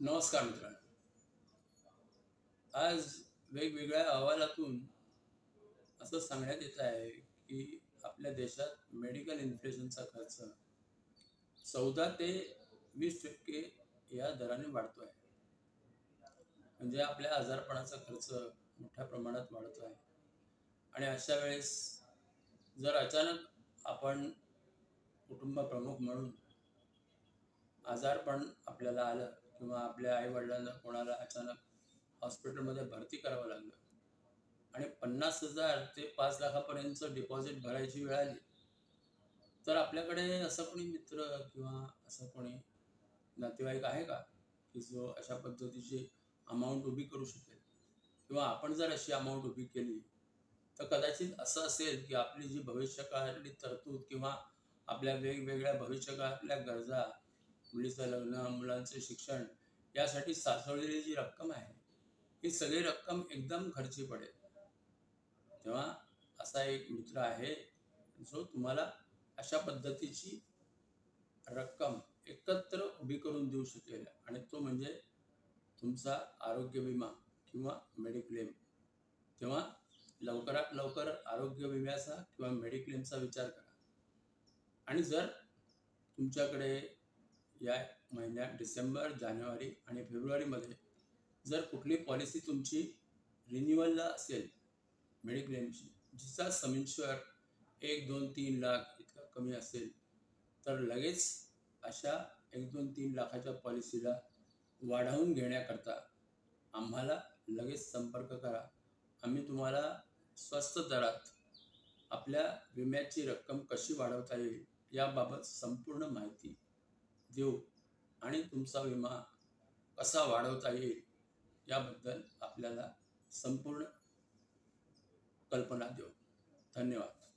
नमस्कार मित्रांनो. आज वेगवेगळ्या अहवालातून असं सांगण्यात येत आहे की आपल्या देशात मेडिकल इन्फ्लेशनचा खर्च 14 ते 20% या दराने वाढतो आहे. म्हणजे आपल्या आजारपणाचा खर्च मोठ्या प्रमाणात वाढतो आहे. आणि अशा वेळेस जर अचानक आपण कुटुंब प्रमुख म्हणून आजारपण आपल्याला आलं किंवा आपल्या आई-वडिलांना कोणाला अचानक हॉस्पिटलमध्ये भरती करावं लागलं आणि 50,000 ते 5,00,000पर्यंतचं डिपॉझिट भरायची वेळ आली, तर आपल्याकडे असं कोणी मित्र किंवा असं कोणी नातेवाईक आहे का, की जो अशा पद्धतीची अमाउंट उभी करू शकेल? किंवा आपण जर अशी अमाउंट उभी केली, तर कदाचित असं असेल, की आपली जी भविष्यकाळातली तरतूद किंवा आपल्या वेगवेगळ्या भविष्यकाळातल्या गरजा, मुलीचं लग्न, मुलांचं शिक्षण यासाठी साचवलेली जी रक्कम आहे, ही सगळी रक्कम एकदम खर्ची पडेल. तेव्हा असा एक मित्र आहे, जो तुम्हाला अशा पद्धतीची रक्कम एकत्र उभी करून देऊ शकेल आणि तो म्हणजे तुमचा आरोग्य विमा किंवा मेडिक्लेम. तेव्हा लवकरात लवकर आरोग्य विम्याचा किंवा मेडिक्लेमचा विचार करा. आणि जर तुमच्याकडे या महिन्यात डिसेंबर, जानेवारी आणि फेब्रुवारीमध्ये जर कुठली पॉलिसी तुमची रिन्युअलला असेल मेडिक्लेमची, जिचा सम इन्श्युअर 1, 2, 3 लाख इतका कमी असेल, तर लगेच अशा 1, 2, 3 लाखाच्या पॉलिसीला वाढवून घेण्याकरता आम्हाला लगेच संपर्क करा. आम्ही तुम्हाला स्वस्त दरात आपल्या विम्याची रक्कम कशी वाढवता येईल याबाबत संपूर्ण माहिती देऊ आणि तुमचा विमा कसा वाढवता येईल याबद्दल आपल्याला संपूर्ण कल्पना देऊ. धन्यवाद.